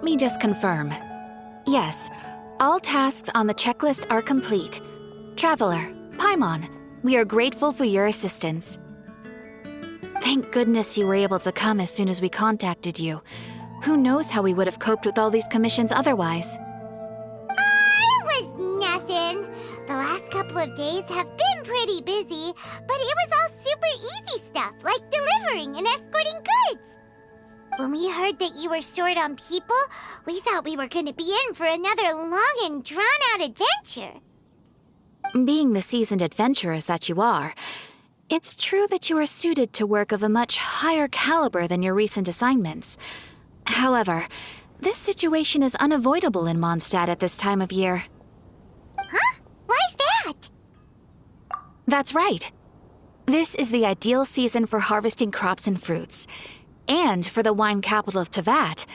Let me just confirm. Yes, all tasks on the checklist are complete. Traveler, Paimon, we are grateful for your assistance. Thank goodness you were able to come as soon as we contacted you. Who knows how we would have coped with all these commissions otherwise? It was nothing. The last couple of days have been pretty busy, but it was all super easy stuff, like delivering and escorting goods. When we heard that you were short on people, we thought we were going to be in for another long and drawn-out adventure. Being the seasoned adventurers that you are, it's true that you are suited to work of a much higher caliber than your recent assignments. However, this situation is unavoidable in Mondstadt at this time of year. Huh? Why's that? That's right. This is the ideal season for harvesting crops and fruits. And for the wine capital of Teyvat,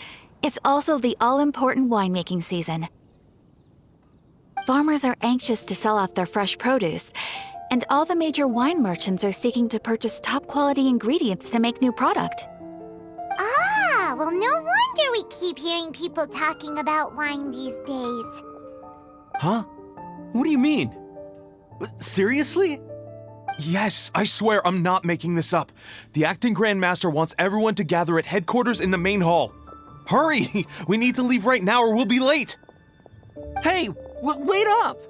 it's also the all-important winemaking season. Farmers are anxious to sell off their fresh produce, and all the major wine merchants are seeking to purchase top-quality ingredients to make new product. Ah, well, no wonder we keep hearing people talking about wine these days. Huh? What do you mean? Seriously? Yes, I swear I'm not making this up. The acting Grand Master wants everyone to gather at headquarters in the main hall. Hurry! We need to leave right now or we'll be late! Hey, wait up!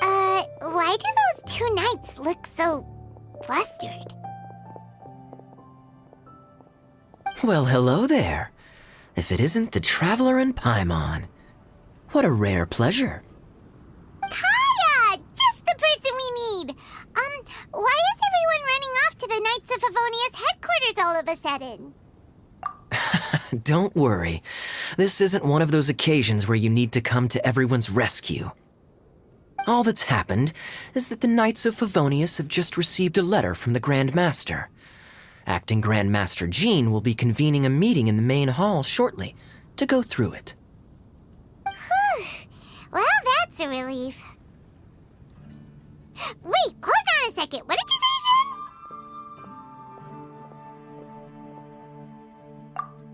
Why do those two knights look so flustered? Well, hello there. If it isn't the Traveler and Paimon. What a rare pleasure. Kaya! Just the person we need! Why is everyone running off to the Knights of Favonius headquarters all of a sudden? Don't worry. This isn't one of those occasions where you need to come to everyone's rescue. All that's happened is that the Knights of Favonius have just received a letter from the Grand Master. Acting Grand Master Jean will be convening a meeting in the main hall shortly to go through it. Whew. Well, that's a relief. Wait, hold on a second. What did you say again?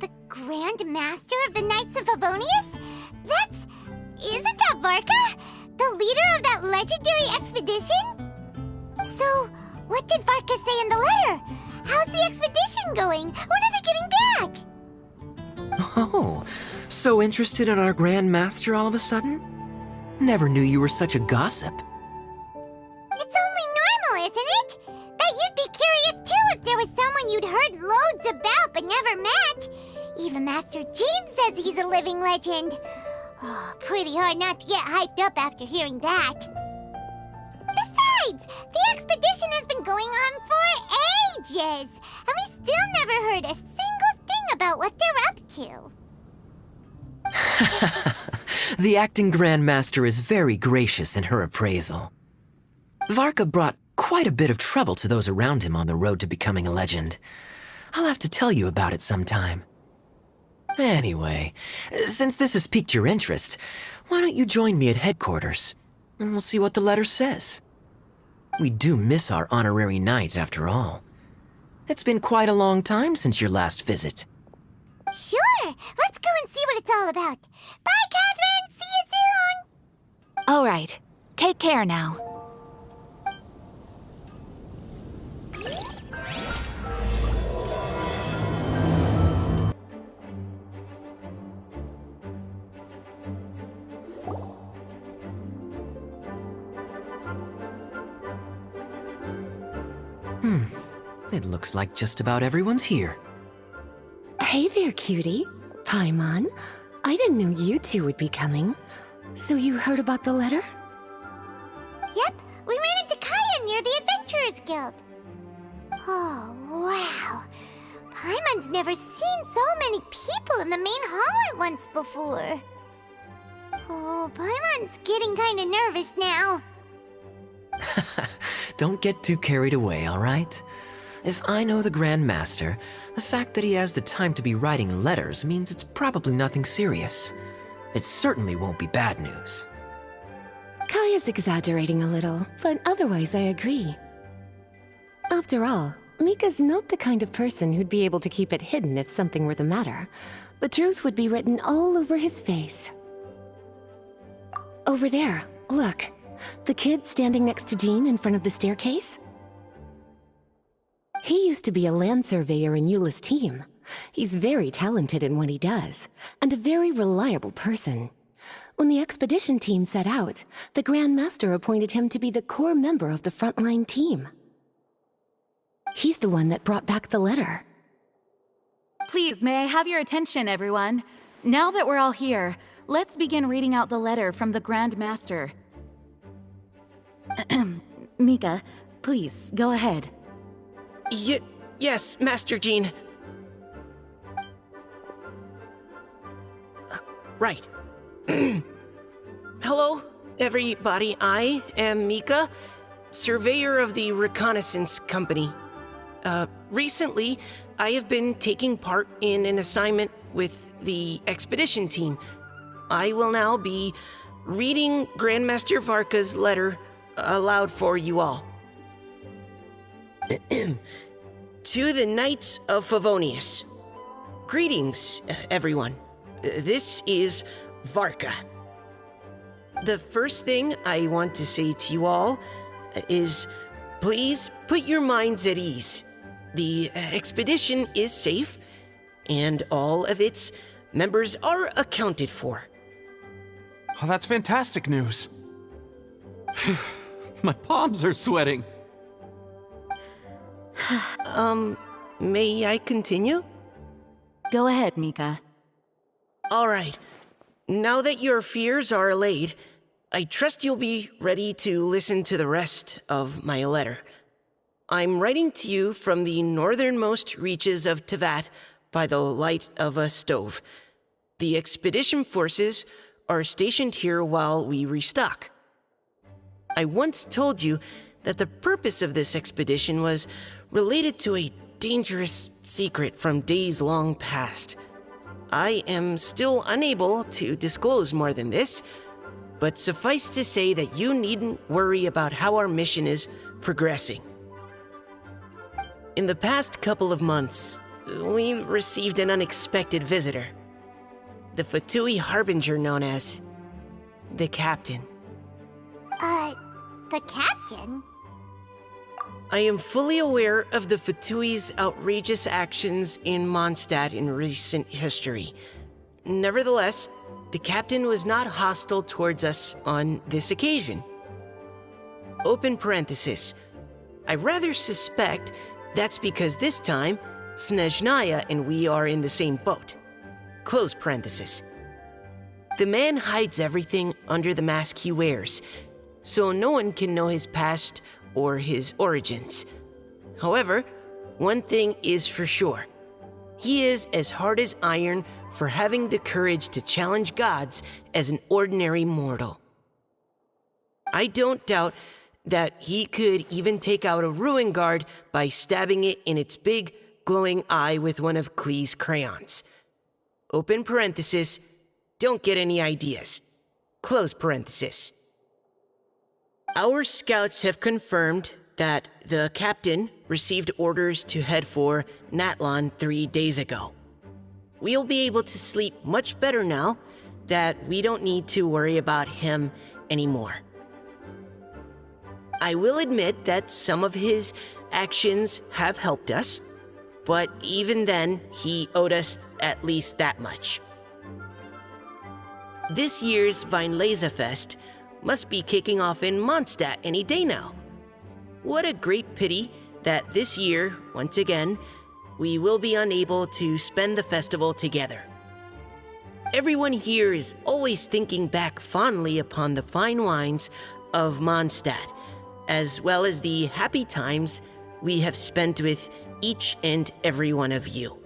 The Grand Master of the Knights of Favonius? Isn't that Varka? The leader of that legendary expedition? So, what did Varka say in the letter? How's the expedition going? When are they getting back? Oh, so interested in our Grand Master all of a sudden? Never knew you were such a gossip. It's only normal, isn't it? That you'd be curious too if there was someone you'd heard loads about but never met. Even Master Jean says he's a living legend. Oh, pretty hard not to get hyped up after hearing that. Besides, the expedition has been going on for ages, and we still never heard a single thing about what they're up to. The acting Grand Master is very gracious in her appraisal. Varka brought quite a bit of trouble to those around him on the road to becoming a legend. I'll have to tell you about it sometime. Anyway, since this has piqued your interest, why don't you join me at headquarters, and we'll see what the letter says. We do miss our honorary knight, after all. It's been quite a long time since your last visit. Sure, let's go and see what it's all about. Bye, Catherine! See you soon! All right, take care now. It looks like just about everyone's here. Hey there, cutie. Paimon, I didn't know you two would be coming. So you heard about the letter? Yep, we ran into Kaya near the Adventurers Guild. Oh, wow. Paimon's never seen so many people in the main hall at once before. Oh, Paimon's getting kind of nervous now. Don't get too carried away, all right? If I know the Grand Master, the fact that he has the time to be writing letters means it's probably nothing serious. It certainly won't be bad news. Kaya's exaggerating a little, but otherwise I agree. After all, Mika's not the kind of person who'd be able to keep it hidden if something were the matter. The truth would be written all over his face. Over there, look. The kid standing next to Jean in front of the staircase? He used to be a land surveyor in Eula's team. He's very talented in what he does, and a very reliable person. When the expedition team set out, the Grand Master appointed him to be the core member of the frontline team. He's the one that brought back the letter. Please, may I have your attention, everyone? Now that we're all here, let's begin reading out the letter from the Grand Master. Mika, please, go ahead. Yes, Master Jean. Right. Hello, everybody. I am Mika, surveyor of the Reconnaissance Company. Recently, I have been taking part in an assignment with the expedition team. I will now be reading Grandmaster Varka's letter aloud for you all. To the Knights of Favonius. Greetings, everyone. This is Varka. The first thing I want to say to you all is please put your minds at ease. The expedition is safe, and all of its members are accounted for. Oh, that's fantastic news. My palms are sweating. May I continue? Go ahead, Mika. All right. Now that your fears are allayed, I trust you'll be ready to listen to the rest of my letter. I'm writing to you from the northernmost reaches of Tevat by the light of a stove. The expedition forces are stationed here while we restock. I once told you that the purpose of this expedition was related to a dangerous secret from days long past. I am still unable to disclose more than this, but suffice to say that you needn't worry about how our mission is progressing. In the past couple of months, we received an unexpected visitor. The Fatui Harbinger known as the Captain. The captain? I am fully aware of the Fatui's outrageous actions in Mondstadt in recent history. Nevertheless, the captain was not hostile towards us on this occasion. Open parenthesis. I rather suspect that's because this time, Snezhnaya and we are in the same boat. Close parenthesis. The man hides everything under the mask he wears, so no one can know his past or his origins. However, one thing is for sure. He is as hard as iron for having the courage to challenge gods as an ordinary mortal. I don't doubt that he could even take out a ruin guard by stabbing it in its big, glowing eye with one of Klee's crayons. Open parenthesis, don't get any ideas. Close parenthesis. Our scouts have confirmed that the captain received orders to head for Natlon 3 days ago. We'll be able to sleep much better now that we don't need to worry about him anymore. I will admit that some of his actions have helped us, but even then, he owed us at least that much. This year's Weinlesefest must be kicking off in Mondstadt any day now. What a great pity that this year, once again, we will be unable to spend the festival together. Everyone here is always thinking back fondly upon the fine wines of Mondstadt, as well as the happy times we have spent with each and every one of you.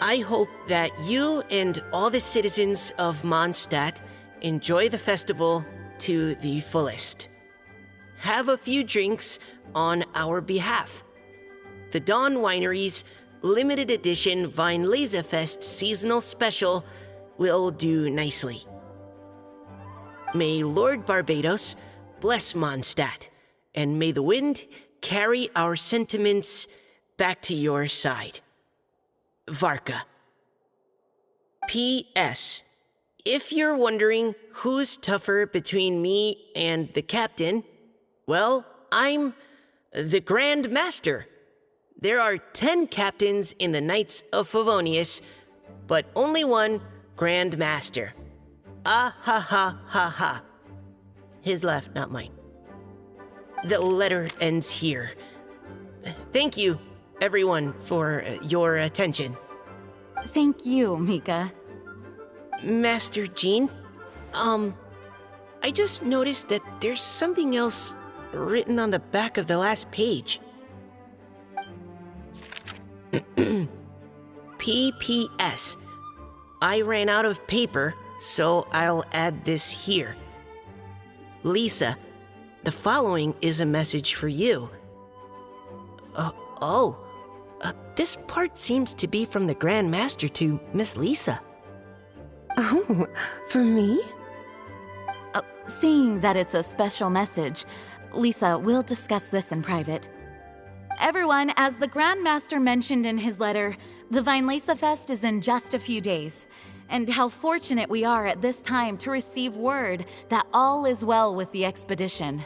I hope that you and all the citizens of Mondstadt enjoy the festival to the fullest. Have a few drinks on our behalf. The Dawn Winery's limited edition Weinlesefest seasonal special will do nicely. May Lord Barbados bless Mondstadt and may the wind carry our sentiments back to your side. Varka. P.S. If you're wondering who's tougher between me and the captain, well, I'm the Grand Master. There are 10 captains in the Knights of Favonius, but only one Grand Master. Ah ha ha ha ha. His laugh, not mine. The letter ends here. Thank you, everyone, for your attention. Thank you, Mika. Master Jean, I just noticed that there's something else written on the back of the last page. P.P.S. I ran out of paper, so I'll add this here. Lisa, the following is a message for you. This part seems to be from the Grand Master to Miss Lisa. Oh, for me? Seeing that it's a special message, Lisa, we'll discuss this in private. Everyone, as the Grand Master mentioned in his letter, the Weinlese Fest is in just a few days. And how fortunate we are at this time to receive word that all is well with the expedition.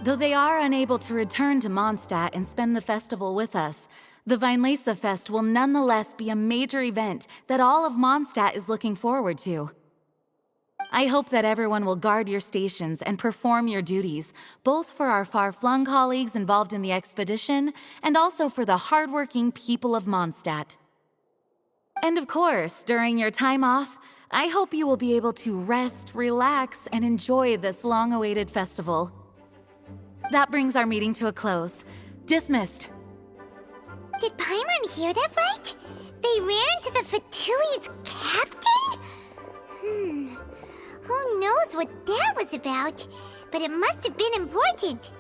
Though they are unable to return to Mondstadt and spend the festival with us, the Weinlese Fest will nonetheless be a major event that all of Mondstadt is looking forward to. I hope that everyone will guard your stations and perform your duties, both for our far-flung colleagues involved in the expedition and also for the hardworking people of Mondstadt. And of course, during your time off, I hope you will be able to rest, relax, and enjoy this long-awaited festival. That brings our meeting to a close. Dismissed. Did Paimon hear that right? They ran into the Fatui's captain? Who knows what that was about? But it must have been important.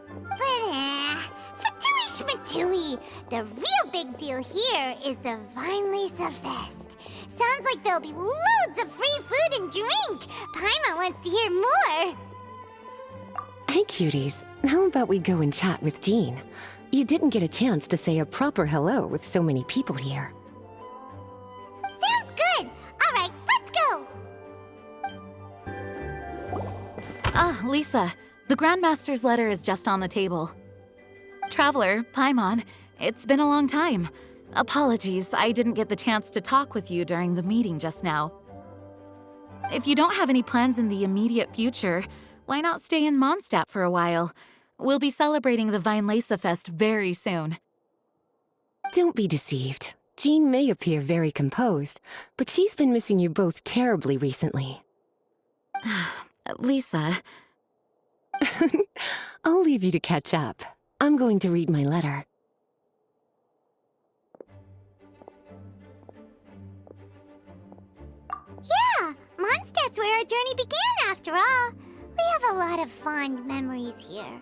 But, Fatui Schmatui! The real big deal here is the Weinlese Fest. Sounds like there'll be loads of free food and drink. Paimon wants to hear more. Hey, cuties. How about we go and chat with Jean? You didn't get a chance to say a proper hello with so many people here. Sounds good. All right, let's go. Lisa, the Grandmaster's letter is just on the table. Traveler, Paimon, it's been a long time. Apologies, I didn't get the chance to talk with you during the meeting just now. If you don't have any plans in the immediate future, why not stay in Mondstadt for a while? We'll be celebrating the Weinlese Fest very soon. Don't be deceived. Jean may appear very composed, but she's been missing you both terribly recently. Lisa... I'll leave you to catch up. I'm going to read my letter. Yeah, Mondstadt's where our journey began after all. We have a lot of fond memories here.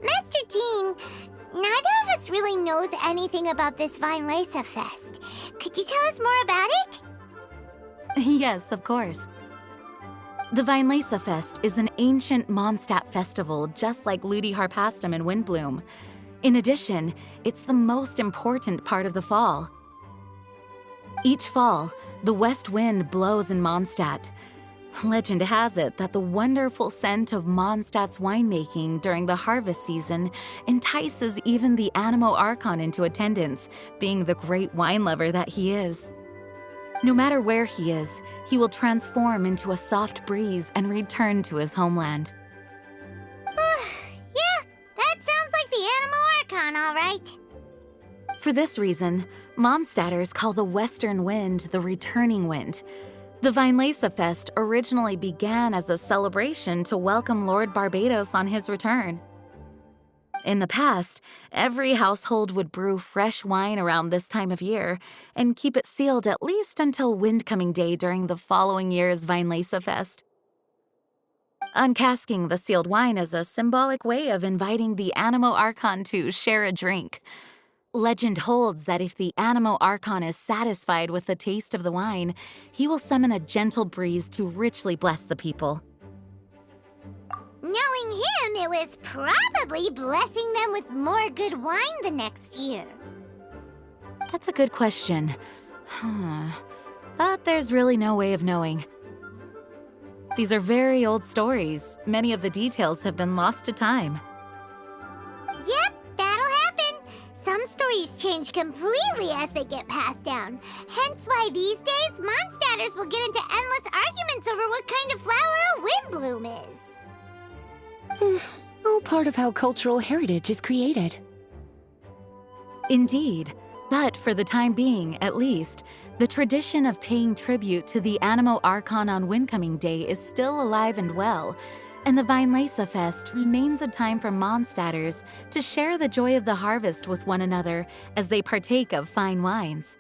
Master Jean, neither of us really knows anything about this Weinlese Fest. Could you tell us more about it? Yes, of course. The Weinlese Fest is an ancient Mondstadt festival just like Ludi Harpastum and Windbloom. In addition, it's the most important part of the fall. Each fall, the west wind blows in Mondstadt. Legend has it that the wonderful scent of Mondstadt's winemaking during the harvest season entices even the Animo Archon into attendance, being the great wine lover that he is. No matter where he is, he will transform into a soft breeze and return to his homeland. Yeah, that sounds like the Animo Archon, all right. For this reason, Mondstadters call the western wind the returning wind. The Weinlese Fest originally began as a celebration to welcome Lord Barbados on his return. In the past, every household would brew fresh wine around this time of year and keep it sealed at least until Windcoming Day during the following year's Weinlese Fest. Uncasking the sealed wine is a symbolic way of inviting the Animo Archon to share a drink. Legend holds that if the Animo Archon is satisfied with the taste of the wine, he will summon a gentle breeze to richly bless the people. Knowing him, it was probably blessing them with more good wine the next year. That's a good question. But there's really no way of knowing. These are very old stories. Many of the details have been lost to time. Yep, that'll happen. Some stories change completely as they get passed down. Hence why these days, Mondstadters will get into endless arguments over what kind of flower a windbloom is. All part of how cultural heritage is created. Indeed. But for the time being, at least, the tradition of paying tribute to the Animo Archon on Windcoming Day is still alive and well, and the Weinlese Fest remains a time for Mondstadters to share the joy of the harvest with one another as they partake of fine wines.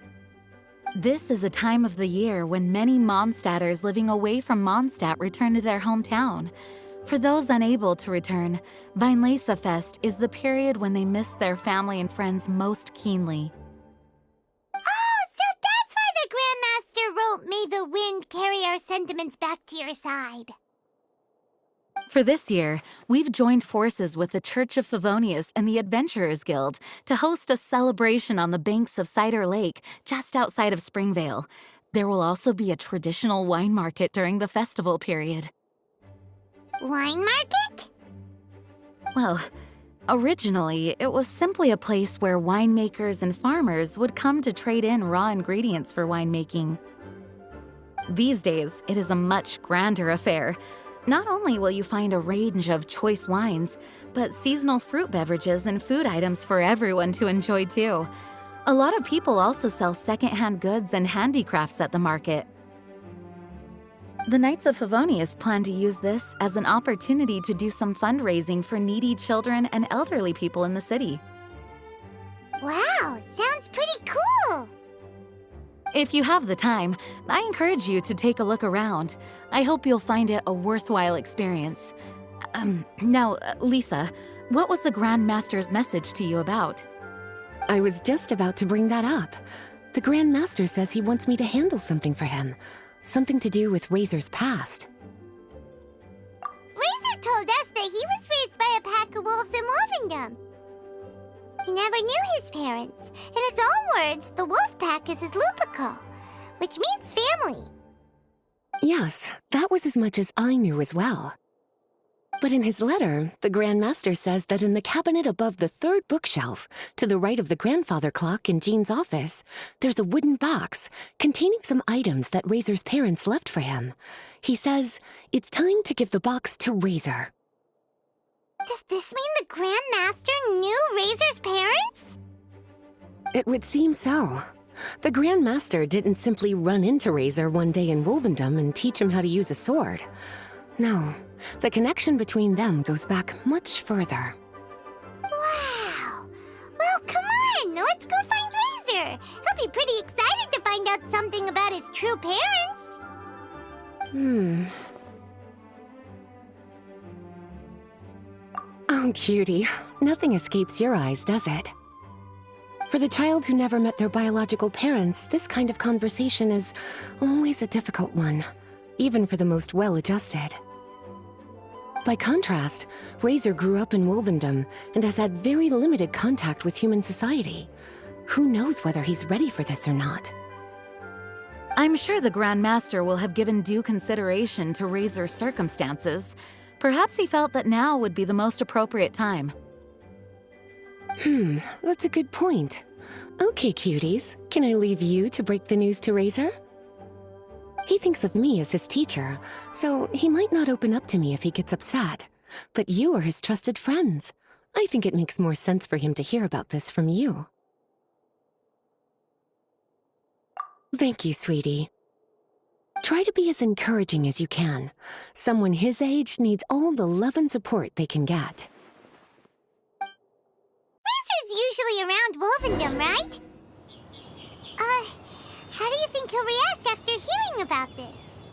This is a time of the year when many Mondstadters living away from Mondstadt return to their hometown. For those unable to return, Weinlese Fest is the period when they miss their family and friends most keenly. Oh, so that's why the Grandmaster wrote, "May the wind carry our sentiments back to your side." For this year, we've joined forces with the Church of Favonius and the Adventurers Guild to host a celebration on the banks of Cider Lake, just outside of Springvale. There will also be a traditional wine market during the festival period. Wine market? Well, originally, it was simply a place where winemakers and farmers would come to trade in raw ingredients for winemaking. These days, it is a much grander affair. Not only will you find a range of choice wines, but seasonal fruit beverages and food items for everyone to enjoy too. A lot of people also sell secondhand goods and handicrafts at the market. The Knights of Favonius plan to use this as an opportunity to do some fundraising for needy children and elderly people in the city. Wow, sounds pretty cool. If you have the time, I encourage you to take a look around. I hope you'll find it a worthwhile experience. Now, Lisa, what was the Grand Master's message to you about? I was just about to bring that up. The Grand Master says he wants me to handle something for him. Something to do with Razor's past. Razor told us that he was raised by a pack of wolves in Wolvendom. He never knew his parents. In his own words, the wolf pack is his Lupico, which means family. Yes, that was as much as I knew as well. But in his letter, the Grand Master says that in the cabinet above the third bookshelf, to the right of the grandfather clock in Jean's office, there's a wooden box containing some items that Razor's parents left for him. He says it's time to give the box to Razor. Does this mean the Grand Master knew Razor's parents? It would seem so. The Grand Master didn't simply run into Razor one day in Wolvendom and teach him how to use a sword. No, the connection between them goes back much further. Wow! Well, come on! Let's go find Razor! He'll be pretty excited to find out something about his true parents! Oh, cutie. Nothing escapes your eyes, does it? For the child who never met their biological parents, this kind of conversation is always a difficult one, even for the most well-adjusted. By contrast, Razor grew up in Wolvendom and has had very limited contact with human society. Who knows whether he's ready for this or not? I'm sure the Grand Master will have given due consideration to Razor's circumstances. Perhaps he felt that now would be the most appropriate time. That's a good point. Okay, cuties, can I leave you to break the news to Razor? He thinks of me as his teacher, so he might not open up to me if he gets upset. But you are his trusted friends. I think it makes more sense for him to hear about this from you. Thank you, sweetie. Try to be as encouraging as you can. Someone his age needs all the love and support they can get. Razor's usually around Wolvendom, right? How do you think he'll react after hearing about this?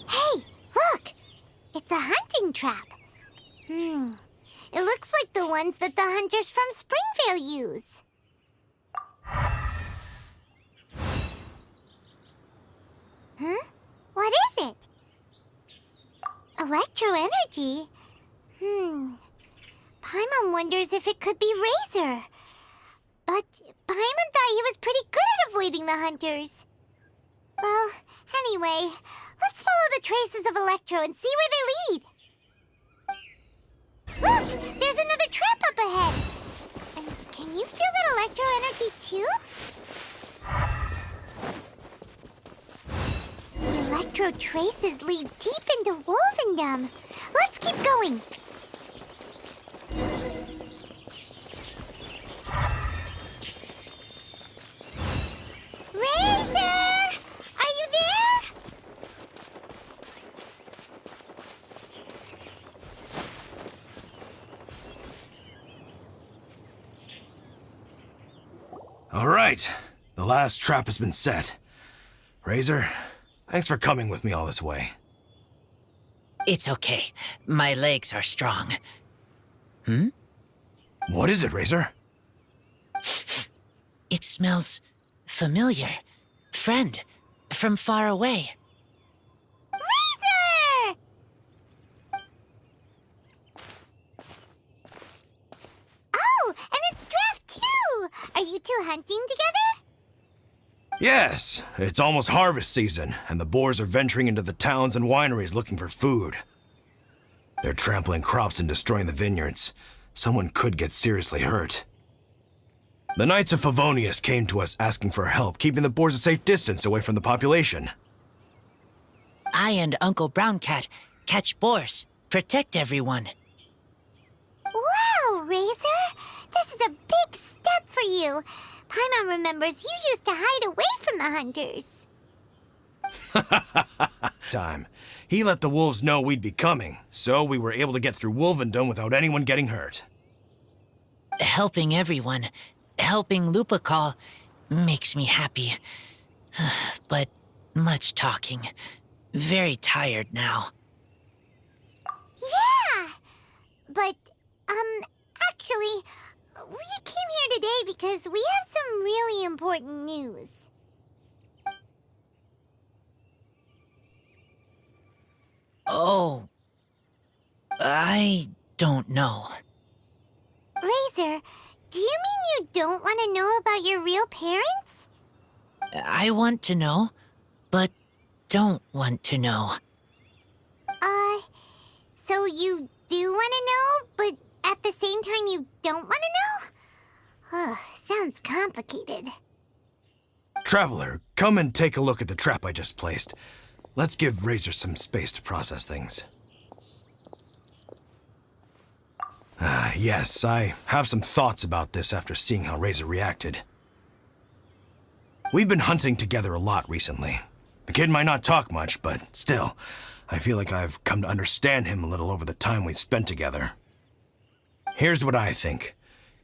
Hey, look! It's a hunting trap. It looks like the ones that the hunters from Springvale use. Huh? What is it? Electro energy? Paimon wonders if it could be Razor. But Paimon thought he was pretty good at avoiding the hunters. Well, anyway, let's follow the traces of Electro and see where they lead. Look! There's another trap up ahead! And can you feel that Electro energy too? The Electro traces lead deep into Wolvendom. Let's keep going! Razor! Are you there? All right, the last trap has been set. Razor, thanks for coming with me all this way. It's okay. My legs are strong. What is it, Razor? It smells familiar. Friend, from far away. Razor! Oh, and it's Draft too! Are you two hunting together? Yes, it's almost harvest season, and the boars are venturing into the towns and wineries looking for food. They're trampling crops and destroying the vineyards. Someone could get seriously hurt. The Knights of Favonius came to us asking for help, keeping the boars a safe distance away from the population. I and Uncle Brown Cat catch boars, protect everyone. Wow, Razor! This is a big step for you. Paimon remembers you used to hide away from the hunters. Time. He let the wolves know we'd be coming, so we were able to get through Wolvendom without anyone getting hurt. Helping everyone, helping Lupical, makes me happy. But much talking. Very tired now. Yeah! But, actually, we came here today because we have some really important news. Oh, I don't know. Razor, do you mean you don't want to know about your real parents? I want to know, but don't want to know. So you do want to know, but at the same time you don't want to know? Sounds complicated. Traveler, come and take a look at the trap I just placed. Let's give Razor some space to process things. Yes, I have some thoughts about this after seeing how Razor reacted. We've been hunting together a lot recently. The kid might not talk much, but still, I feel like I've come to understand him a little over the time we've spent together. Here's what I think.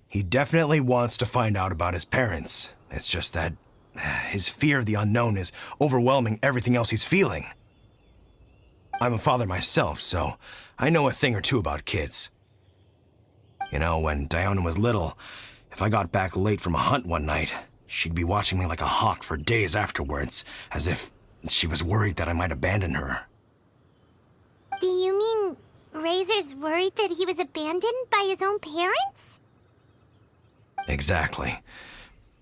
He definitely wants to find out about his parents. It's just that his fear of the unknown is overwhelming everything else he's feeling. I'm a father myself, so I know a thing or two about kids. You know, when Diona was little, if I got back late from a hunt one night, she'd be watching me like a hawk for days afterwards, as if she was worried that I might abandon her. Do you mean Razor's worried that he was abandoned by his own parents? Exactly.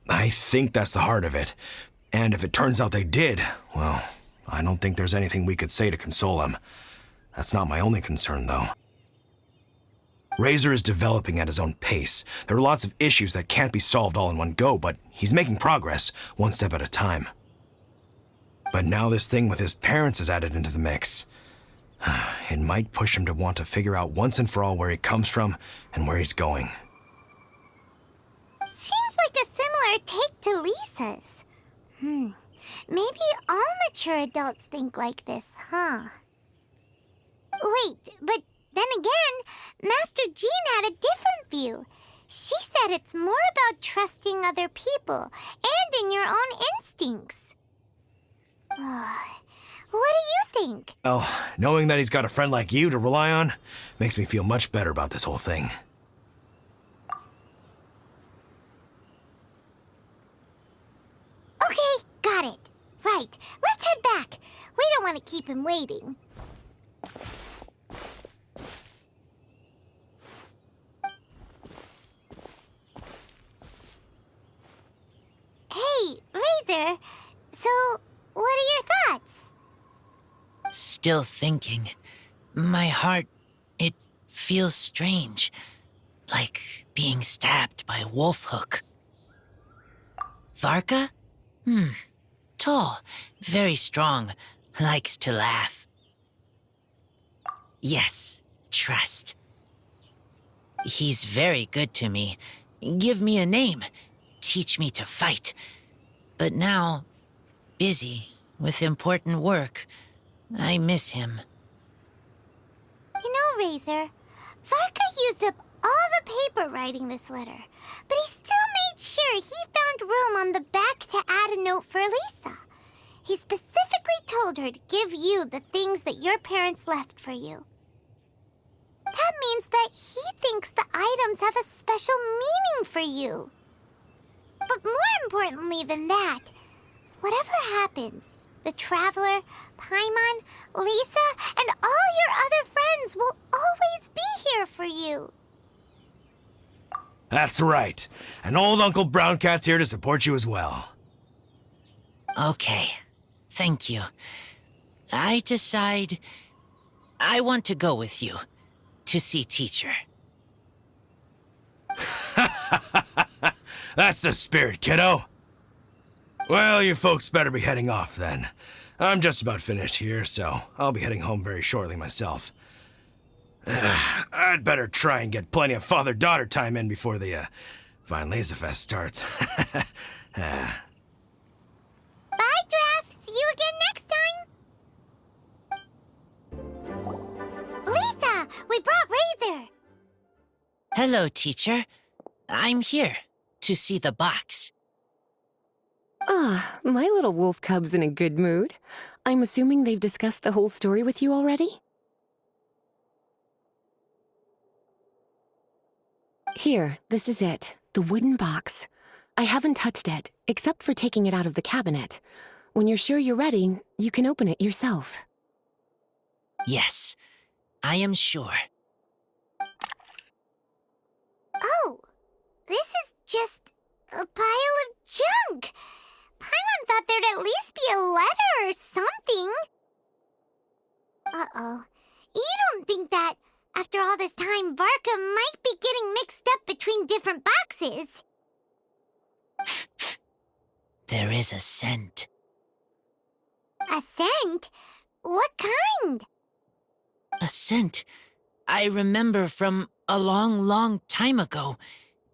I think that's the heart of it. And if it turns out they did, well, I don't think there's anything we could say to console him. That's not my only concern, though. Razor is developing at his own pace. There are lots of issues that can't be solved all in one go, but he's making progress, one step at a time. But now this thing with his parents is added into the mix. It might push him to want to figure out once and for all where he comes from and where he's going. Seems like a similar take to Lisa's. Maybe all mature adults think like this, huh? Wait, but then again, Master Jean had a different view. She said it's more about trusting other people and in your own instincts. What do you think? Well, knowing that he's got a friend like you to rely on makes me feel much better about this whole thing. Okay, got it. Right, let's head back. We don't want to keep him waiting. Razor. So, what are your thoughts? Still thinking. My heart, it feels strange. Like being stabbed by a wolf hook. Varka? Tall, very strong, likes to laugh. Yes, trust. He's very good to me. Give me a name. Teach me to fight. But now, busy with important work. I miss him. You know, Razor, Varka used up all the paper writing this letter, but he still made sure he found room on the back to add a note for Lisa. He specifically told her to give you the things that your parents left for you. That means that he thinks the items have a special meaning for you. But more importantly than that, whatever happens, the Traveler, Paimon, Lisa, and all your other friends will always be here for you. That's right. And old Uncle Brown Cat's here to support you as well. Okay, thank you. I decide I want to go with you to see teacher. That's the spirit, kiddo. Well, you folks better be heading off then. I'm just about finished here, so I'll be heading home very shortly myself. I'd better try and get plenty of father-daughter time in before the Fine Laserfest starts. Bye, Draft. See you again next time. Lisa, we brought Razor. Hello, teacher. I'm here to see the box. Ah, my little wolf cub's in a good mood. I'm assuming they've discussed the whole story with you already? Here, this is it. The wooden box. I haven't touched it, except for taking it out of the cabinet. When you're sure you're ready, you can open it yourself. Yes, I am sure. Oh, this is just a pile of junk. Paimon thought there'd at least be a letter or something. Uh-oh. You don't think that, after all this time, Varka might be getting mixed up between different boxes? There is a scent. A scent? What kind? A scent I remember from a long, long time ago.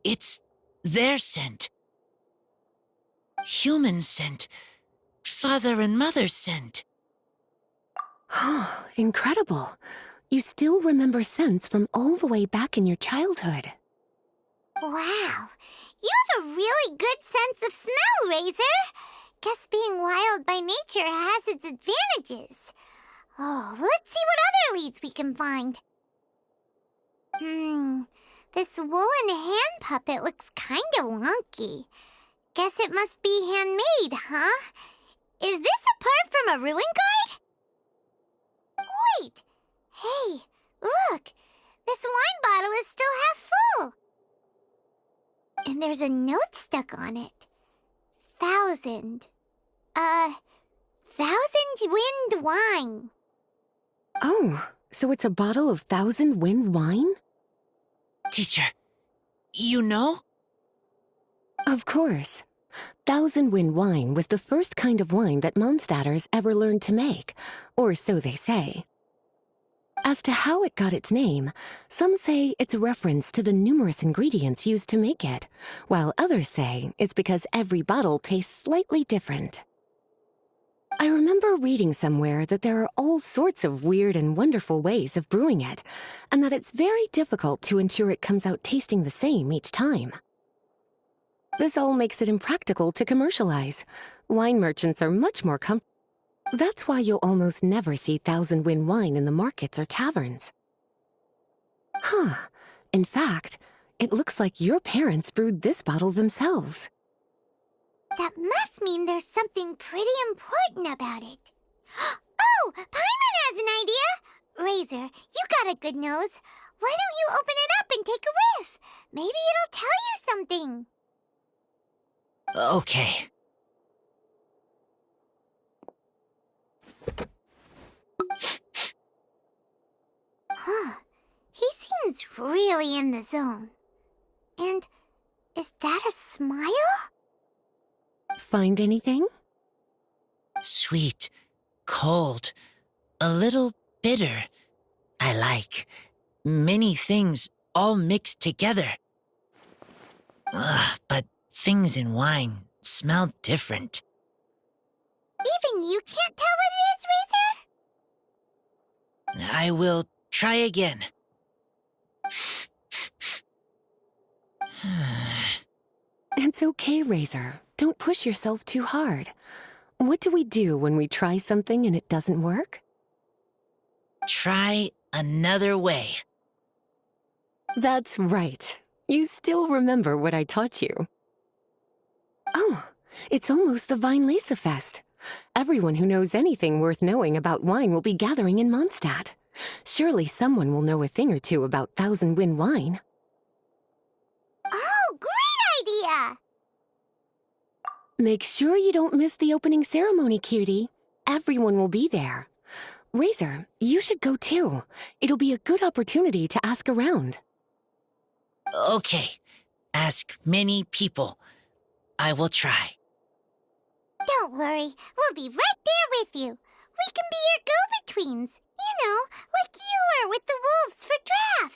It's their scent. Human scent. Father and mother's scent. Oh, incredible. You still remember scents from all the way back in your childhood. Wow. You have a really good sense of smell, Razor. Guess being wild by nature has its advantages. Oh, let's see what other leads we can find. This woolen hand puppet looks kinda wonky. Guess it must be handmade, huh? Is this a part from a ruin guard? Wait! Hey, look! This wine bottle is still half full! And there's a note stuck on it. 1,000 wind wine. Oh, so it's a bottle of 1,000 wind wine? Teacher, you know? Of course. 1,000 wind wine was the first kind of wine that Mondstadters ever learned to make, or so they say. As to how it got its name, some say it's a reference to the numerous ingredients used to make it, while others say it's because every bottle tastes slightly different. I remember reading somewhere that there are all sorts of weird and wonderful ways of brewing it, and that it's very difficult to ensure it comes out tasting the same each time. This all makes it impractical to commercialize. Wine merchants are much more That's why you'll almost never see 1,000 wind wine in the markets or taverns. Huh. In fact, it looks like your parents brewed this bottle themselves. That must mean there's something pretty important about it. Oh, Paimon has an idea! Razor, you got a good nose. Why don't you open it up and take a whiff? Maybe it'll tell you something. Okay. Huh. He seems really in the zone. And is that a smile? Find anything? Sweet, cold, a little bitter. I like. Many things all mixed together. But things in wine smell different. Even you can't tell what it is, Razor? I will try again. It's okay, Razor. Don't push yourself too hard. What do we do when we try something and it doesn't work? Try another way. That's right. You still remember what I taught you. Oh, it's almost the Weinlese Fest. Everyone who knows anything worth knowing about wine will be gathering in Mondstadt. Surely someone will know a thing or two about Thousand Wind wine. Oh, great idea! Make sure you don't miss the opening ceremony, cutie. Everyone will be there. Razor, you should go too. It'll be a good opportunity to ask around. Okay. Ask many people. I will try. Don't worry, we'll be right there with you. We can be your go-betweens. You know, like you were with the wolves for Draff.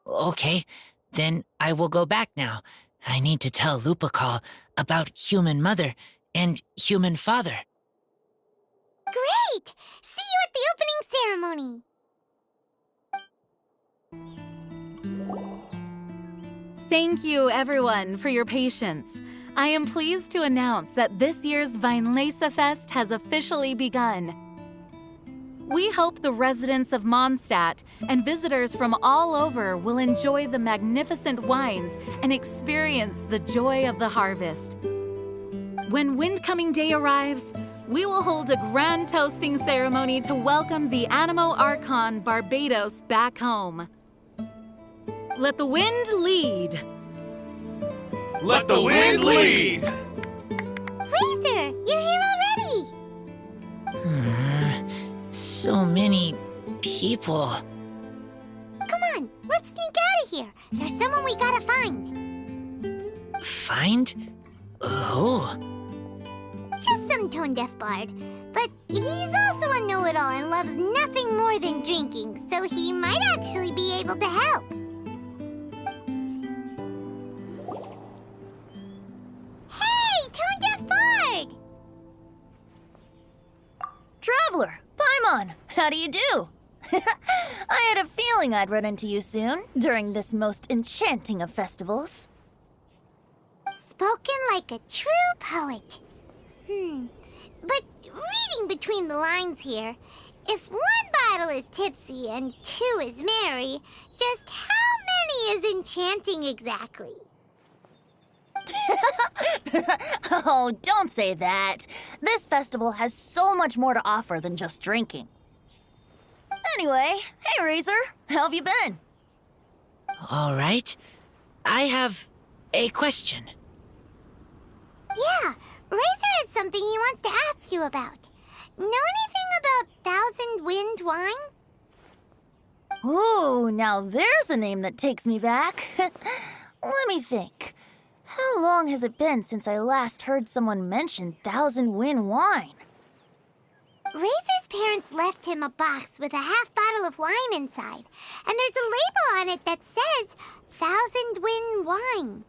Okay, then I will go back now. I need to tell Lupacall about Human Mother and Human Father. Great! See you at the opening ceremony. Thank you, everyone, for your patience. I am pleased to announce that this year's Weinlese Fest has officially begun. We hope the residents of Mondstadt and visitors from all over will enjoy the magnificent wines and experience the joy of the harvest. When Windcoming Day arrives, we will hold a grand toasting ceremony to welcome the Animo Archon Barbados back home. Let the wind lead. Let the wind lead! Razor, you're here already! So many people. Come on, let's sneak out of here. There's someone we gotta find. Find? Who? Just some tone-deaf bard. But he's also a know-it-all and loves nothing more than drinking, so he might actually be able to help. Hey, tone-deaf bard! Traveler, Paimon, how do you do? I had a feeling I'd run into you soon, during this most enchanting of festivals. Spoken like a true poet. But reading between the lines here, if one bottle is tipsy and two is merry, just how many is enchanting exactly? Oh, don't say that. This festival has so much more to offer than just drinking. Anyway, hey Razor, how have you been? All right. I have a question. Yeah, Razor has something he wants to ask you about. Know anything about Thousand Wind wine? Ooh, now there's a name that takes me back. Let me think. How long has it been since I last heard someone mention Thousand Wind wine? Razor's parents left him a box with a half bottle of wine inside, and there's a label on it that says Thousand Wind wine.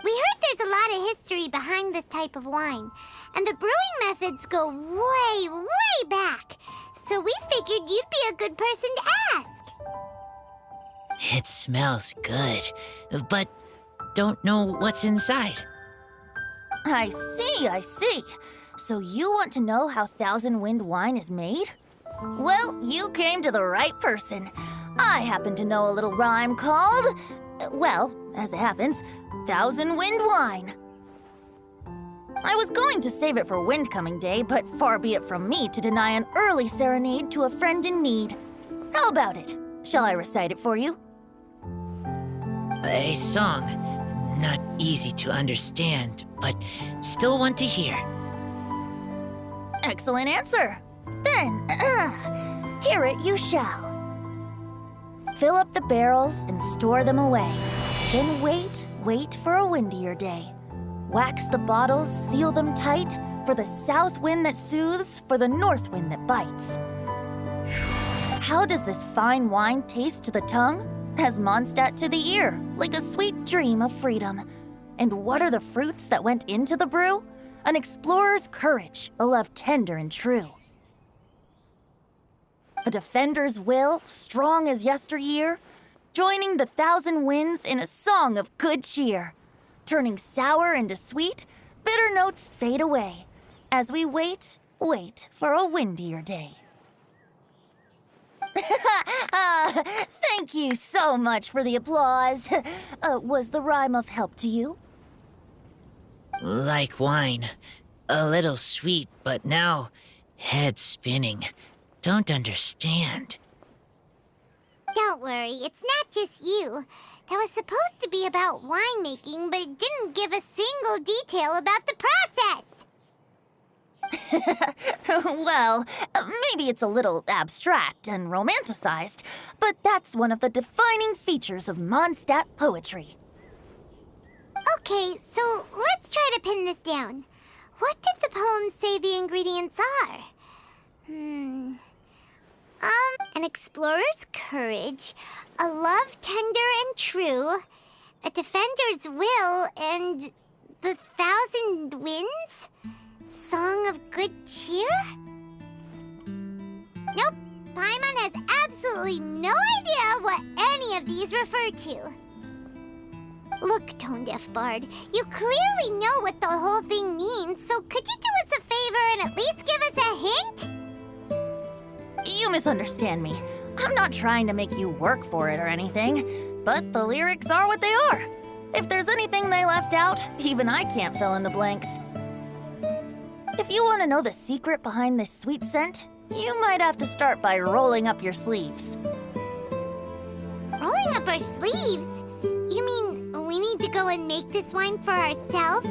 We heard there's a lot of history behind this type of wine, and the brewing methods go way, way back, so we figured you'd be a good person to ask. It smells good, but don't know what's inside. I see. So you want to know how Thousand Wind wine is made? Well, you came to the right person. I happen to know a little rhyme called, well, as it happens, Thousand Wind wine. I was going to save it for Windcoming Day, but far be it from me to deny an early serenade to a friend in need. How about it? Shall I recite it for you? A song. Not easy to understand, but still want to hear. Excellent answer. Then, here spirit you shall. Fill up the barrels and store them away. Then wait for a windier day. Wax the bottles, seal them tight, for the south wind that soothes, for the north wind that bites. How does this fine wine taste to the tongue? As Mondstadt to the ear, like a sweet dream of freedom. And what are the fruits that went into the brew? An explorer's courage, a love tender and true. A defender's will, strong as yesteryear, joining the thousand winds in a song of good cheer. Turning sour into sweet, bitter notes fade away, as we wait for a windier day. Thank you so much for the applause. Was the rhyme of help to you? Like wine. A little sweet, but now head spinning. Don't understand. Don't worry, it's not just you. That was supposed to be about winemaking, but it didn't give a single detail about the process. Well, maybe it's a little abstract and romanticized, but that's one of the defining features of Mondstadt poetry. Okay, so let's try to pin this down. What did the poem say the ingredients are? An explorer's courage, a love tender and true, a defender's will, and the thousand winds? Song of good cheer? Nope, Paimon has absolutely no idea what any of these refer to. Look, Tone-Deaf Bard, you clearly know what the whole thing means, so could you do us a favor and at least give us a hint? You misunderstand me. I'm not trying to make you work for it or anything, but the lyrics are what they are. If there's anything they left out, even I can't fill in the blanks. If you want to know the secret behind this sweet scent, you might have to start by rolling up your sleeves. Rolling up our sleeves? You mean we need to go and make this wine for ourselves,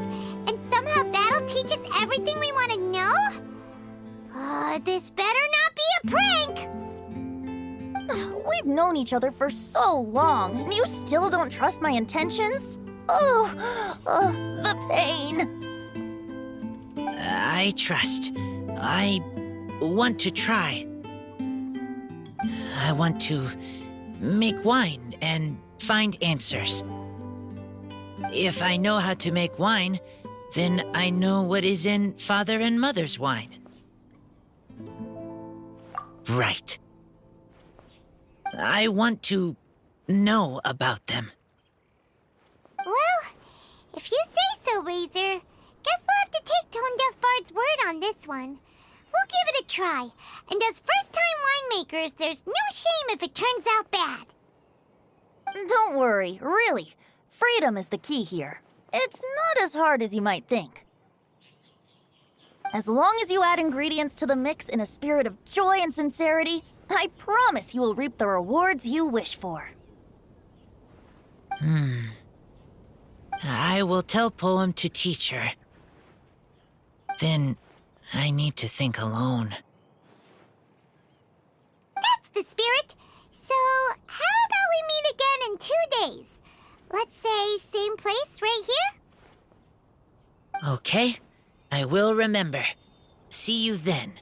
and somehow that'll teach us everything we want to know? This better not be a prank! We've known each other for so long, and you still don't trust my intentions? The pain. I trust. I want to try. I want to make wine and find answers. If I know how to make wine, then I know what is in Father and Mother's wine. Right. I want to know about them. Well, if you say so, Razor, guess we'll have to take Tone-Deaf Bard's word on this one. We'll give it a try, and as first-time winemakers, there's no shame if it turns out bad. Don't worry, really. Freedom is the key here. It's not as hard as you might think. As long as you add ingredients to the mix in a spirit of joy and sincerity, I promise you will reap the rewards you wish for. I will tell Poem to teach her. Then I need to think alone. That's the spirit. So, how about we meet again in 2 days? Let's say same place right here? Okay, I will remember. See you then.